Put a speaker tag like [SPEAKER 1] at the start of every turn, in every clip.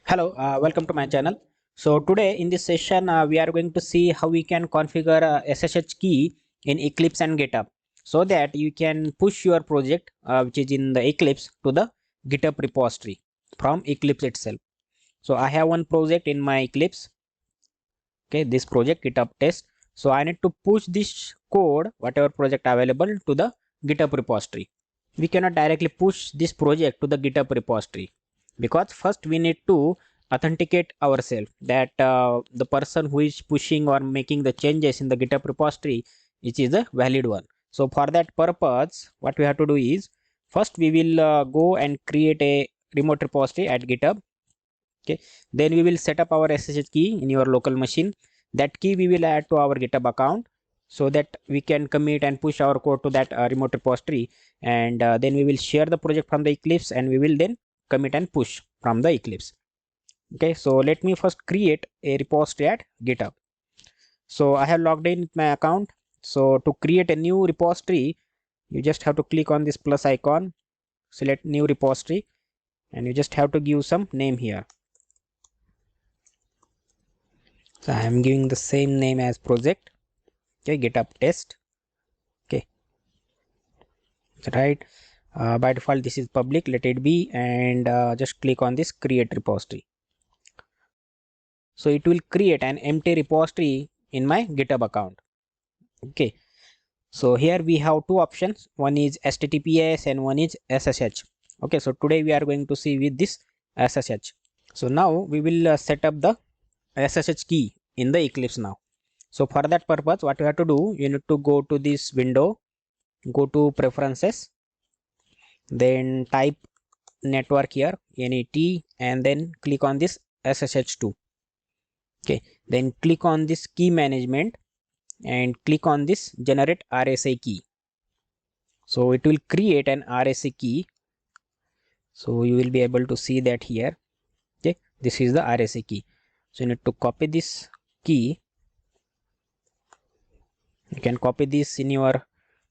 [SPEAKER 1] Hello, welcome to my channel. So today in this session, we are going to see how we can configure SSH key in Eclipse and GitHub so that you can push your project which is in the Eclipse to the GitHub repository from Eclipse itself. So I have one project in my Eclipse. Okay, this project GitHub test. So I need to push this code, whatever project available, to the GitHub repository. We cannot directly push this project to the GitHub repository because first we need to authenticate ourselves that the person who is pushing or making the changes in the GitHub repository, which is a valid one. So for that purpose, what we have to do is first we will go and create a remote repository at GitHub. Okay, then we will set up our SSH key in your local machine. That key we will add to our GitHub account so that we can commit and push our code to that remote repository, and then we will share the project from the Eclipse and we will then commit and push from the Eclipse. Okay, so let me first create a repository at GitHub. So I have logged in with my account. So to create a new repository, you just have to click on this plus icon, select new repository, and you just have to give some name here. So I am giving the same name as project. Okay, GitHub test. Okay, right. By default this is public, let it be, and just click on this create repository. So it will create an empty repository in my GitHub account. Okay, so here we have two options, one is HTTPS and one is SSH. Okay, so today we are going to see with this SSH. So now we will set up the SSH key in the Eclipse now. So for that purpose, what you have to do, you need to go to this window, go to preferences, then type network here, NET, and then click on this SSH2. Okay, then click on this key management and click on this generate RSA key. So it will create an RSA key. So you will be able to see that here. Okay, this is the RSA key. So you need to copy this key. You can copy this in your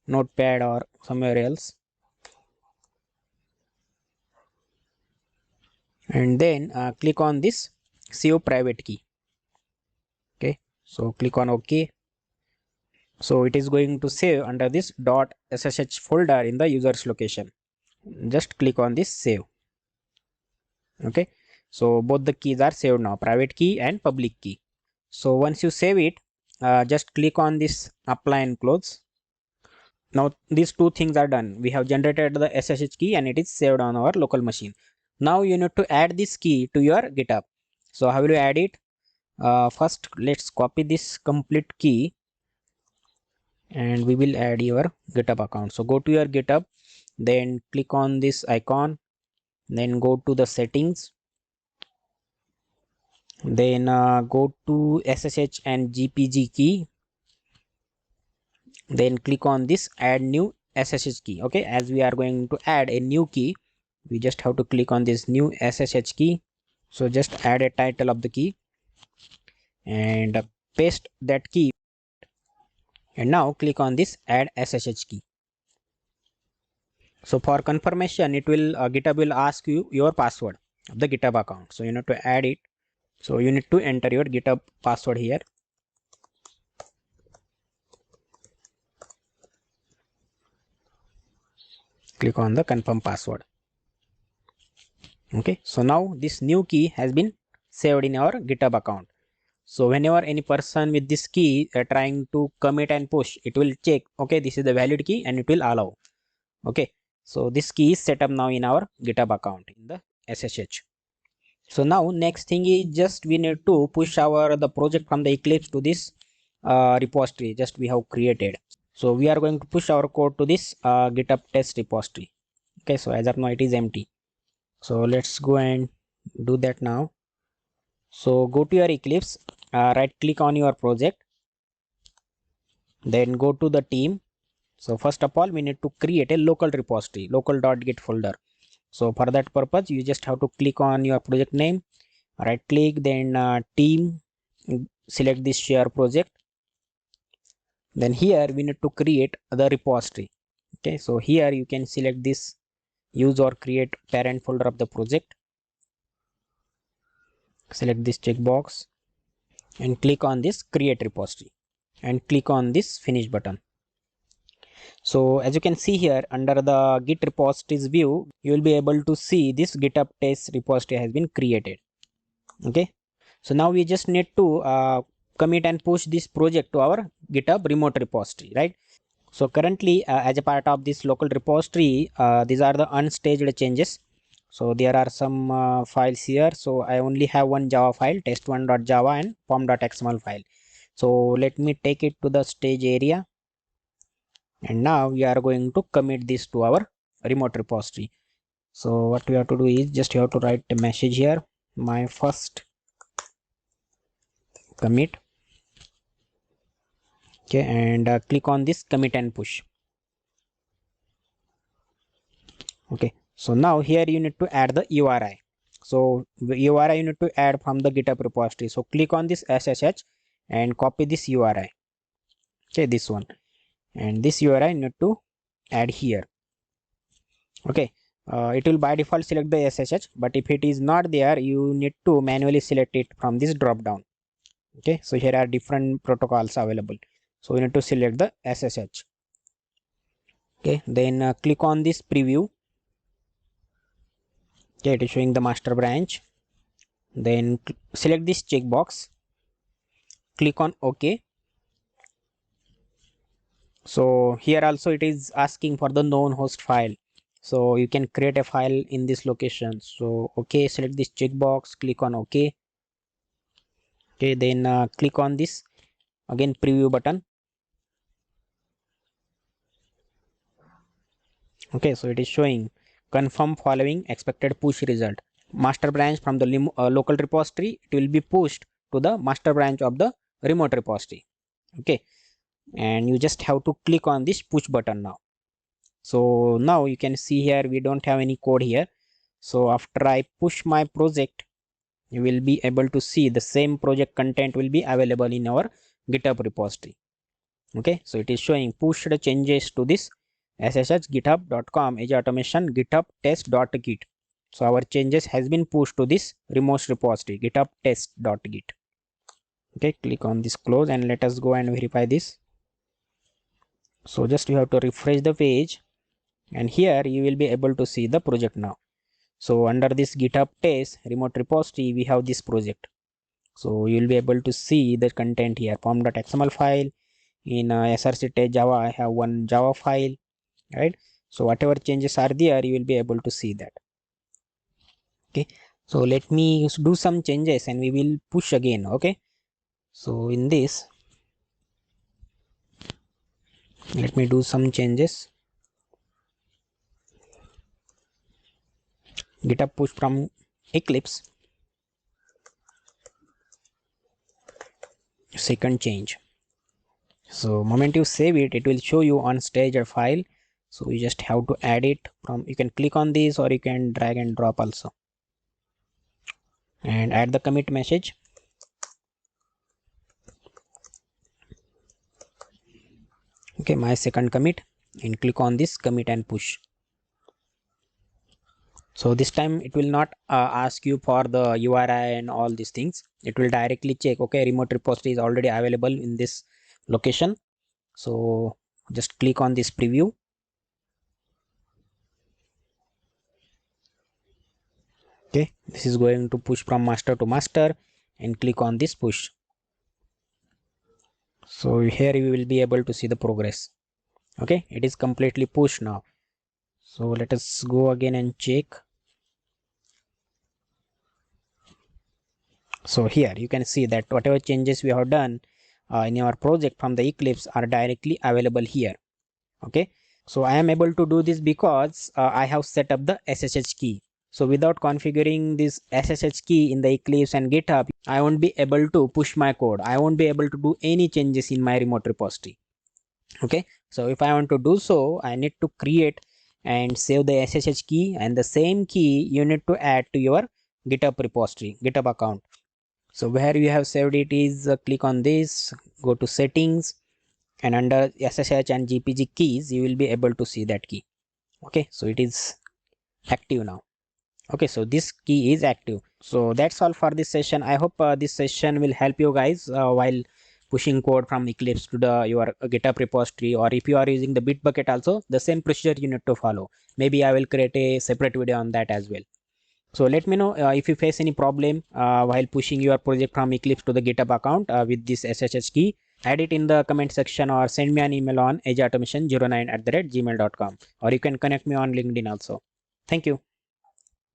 [SPEAKER 1] notepad or somewhere else, and then click on this save private key. Okay, so click on OK. So it is going to save under this .ssh folder in the user's location. Just click on this save. Okay, so both the keys are saved now, private key and public key. So once you save it, just click on this apply and close. Now these two things are done. We have generated the SSH key and it is saved on our local machine. Now you need to add this key to your GitHub. So how will you add it? First let's copy this complete key and we will add your GitHub account. So go to your GitHub, then click on this icon, then go to the settings, then go to SSH and GPG key, then click on this add new SSH key. Okay, as we are going to add a new key, we just have to click on this new SSH key. So just add a title of the key and paste that key, and now click on this add SSH key. So for confirmation, it will GitHub will ask you your password of the GitHub account. So you need to add it. So you need to enter your GitHub password here. Click on the confirm password. Okay, so now this new key has been saved in our GitHub account. So whenever any person with this key trying to commit and push, it will check, okay, this is the valid key, and it will allow. Okay, so this key is set up now in our GitHub account in the SSH. So now next thing is just we need to push the project from the Eclipse to this repository just we have created. So we are going to push our code to this GitHub test repository. Okay, so as of now it is empty. So let's go and do that now. So go to your Eclipse, right click on your project, then go to the team. So first of all, we need to create a local repository, local.git folder. So for that purpose, you just have to click on your project name, right click, then team, select this share project. Then here we need to create the repository. Okay, so here you can select this use or create parent folder of the project. select this checkbox and click on this create repository and click on this finish button. So as you can see here under the Git repositories view, you will be able to see this GitHub test repository has been created. Okay, so now we just need to commit and push this project to our GitHub remote repository, right? So currently as a part of this local repository, these are the unstaged changes. So there are some files here. So I only have one Java file, test1.java and pom.xml file. So let me take it to the stage area. And now we are going to commit this to our remote repository. So what we have to do is just you have to write a message here, my first commit. Okay, and click on this commit and push. Okay, so now here you need to add the URI. So the URI you need to add from the GitHub repository. So click on this SSH and copy this URI. Okay, this one, and this URI you need to add here. Okay, it will by default select the SSH, but if it is not there, you need to manually select it from this drop down. Okay, so here are different protocols available. So we need to select the SSH. Okay, then click on this preview. Okay, it is showing the master branch. Then select this checkbox, click on OK. So here also it is asking for the known host file. So you can create a file in this location. So okay, select this checkbox, click on OK. Okay, then click on this again preview button. Okay, so it is showing confirm following expected push result. Master branch from the local repository, it will be pushed to the master branch of the remote repository. Okay, and you just have to click on this push button now. So now you can see here we don't have any code here. So after I push my project, you will be able to see the same project content will be available in our GitHub repository. Okay, so it is showing pushed changes to this ssh github.com edge automation github test.git. So our changes has been pushed to this remote repository github test.git. Okay, click on this close and let us go and verify this. So just you have to refresh the page, and here you will be able to see the project now. So under this GitHub test remote repository, we have this project. So you will be able to see the content here, pom.xml file. In src test java, I have one Java file, right? So whatever changes are there, you will be able to see that. Okay, so let me do some changes and we will push again. Okay, so in this, let me do some changes. GitHub push from Eclipse. Second change. So moment you save it, it will show you on stage or file. So you just have to add it from, you can click on this or you can drag and drop also, and add the commit message. Okay, my second commit, and click on this commit and push. So this time it will not ask you for the URI and all these things. It will directly check, okay, remote repository is already available in this location. So just click on this preview. Okay, this is going to push from master to master, and click on this push. So here you will be able to see the progress. Okay, it is completely pushed now. So let us go again and check. So here you can see that whatever changes we have done in our project from the Eclipse are directly available here. Okay, so I am able to do this because I have set up the SSH key. So without configuring this SSH key in the Eclipse and GitHub, I won't be able to push my code. I won't be able to do any changes in my remote repository. Okay, so if I want to do so, I need to create and save the SSH key, and the same key you need to add to your GitHub repository, GitHub account. So where you have saved it is click on this, go to settings, and under SSH and GPG keys, you will be able to see that key. Okay, so it is active now. Okay, so this key is active. So that's all for this session. I hope this session will help you guys while pushing code from Eclipse to the your GitHub repository, or if you are using the Bitbucket also, the same procedure you need to follow. Maybe I will create a separate video on that as well. So let me know if you face any problem while pushing your project from Eclipse to the GitHub account with this SSH key. Add it in the comment section or send me an email on edgeautomation09@gmail.com, or you can connect me on LinkedIn also. Thank you.